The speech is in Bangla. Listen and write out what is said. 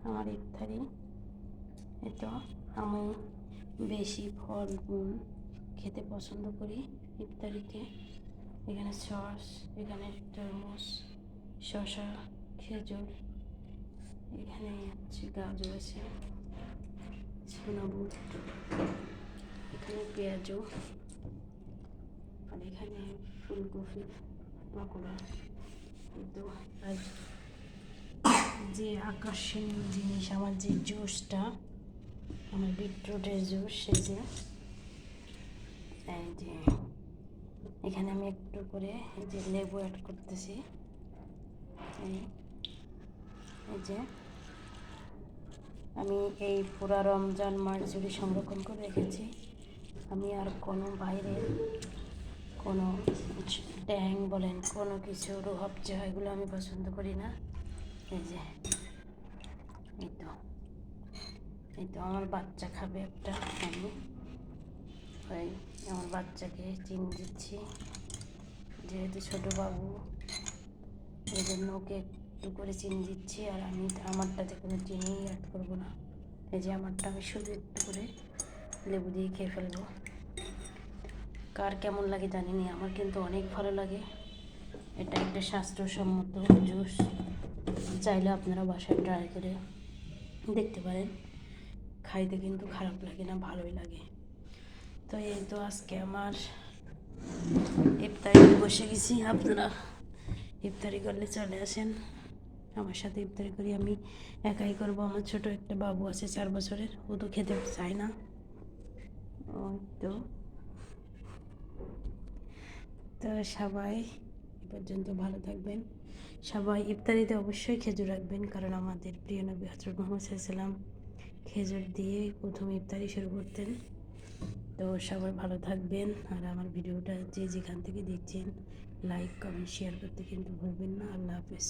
আমার ইফতারি। এটা আমি বেশি ফল মূল খেতে পছন্দ করি ইফতারিতে। এখানে সস, এখানে তরমুজ, শসা, খেজুর, এখানে হচ্ছে গাজর আছে, সোনাবুট, এখানে পেঁয়াজু, আর এখানে ফুলকপি পাকোড়া। কিন্তু আর যে আকর্ষণীয় জিনিস আমার যে জুসটা, আমার বিটরুটের জুস, সেই যে এই যে এখানে আমি একটু করে এই যে লেবু অ্যাড করতেছি। এই যে আমি এই পুরা রমজান মাস জুড়ে সংরক্ষণ করে রেখেছি। আমি আর কোনো বাইরের কোনো ট্যাং বলেন, কোনো কিছু রুহাব চা, এগুলো আমি পছন্দ করি না। এই যে এই তো আমার বাচ্চা খাবে একটা, আমি ওই আমার বাচ্চাকে চিনি দিচ্ছি, যেহেতু ছোটো বাবু, এই জন্য ওকে একটু করে চিনি দিচ্ছি। আর আমি আমারটাতে কোনো চিনি অ্যাড করবো না। এই যে আমারটা আমি শুধু একটু করে লেবু দিয়ে খেয়ে ফেলবো। কার কেমন লাগে জানি না, আমার কিন্তু অনেক ভালো লাগে। এটা একটা স্বাস্থ্যসম্মত জুস, চাইলে আপনারা বাসায় ট্রাই করে দেখতে পারেন। খাইতে কিন্তু খারাপ লাগে না, ভালোই লাগে। তো এই তো আজকে আমার ইফতারি বসে গেছি। আপনারা ইফতারি করলে চলে আসেন আমার সাথে ইফতারি করি। আমি একাই করবো, আমার ছোট একটা বাবু আছে 4 বছরের, ও তো খেতে চায় না। তো তো সবাই এ পর্যন্ত ভালো থাকবেন। সবাই ইফতারিতে অবশ্যই খেজুর রাখবেন, কারণ আমাদের প্রিয় নবী হযরত মুহাম্মদ সাল্লাল্লাহু আলাইহি ওয়াসাল্লাম খেজুর দিয়ে প্রথম ইফতারি শুরু করতেন। তো সবাই ভালো থাকবেন। আর আমার ভিডিওটা যে যেখান থেকে দেখছেন, লাইক কমেন্ট শেয়ার করতে কিন্তু ভুলবেন না। আল্লাহ হাফেজ।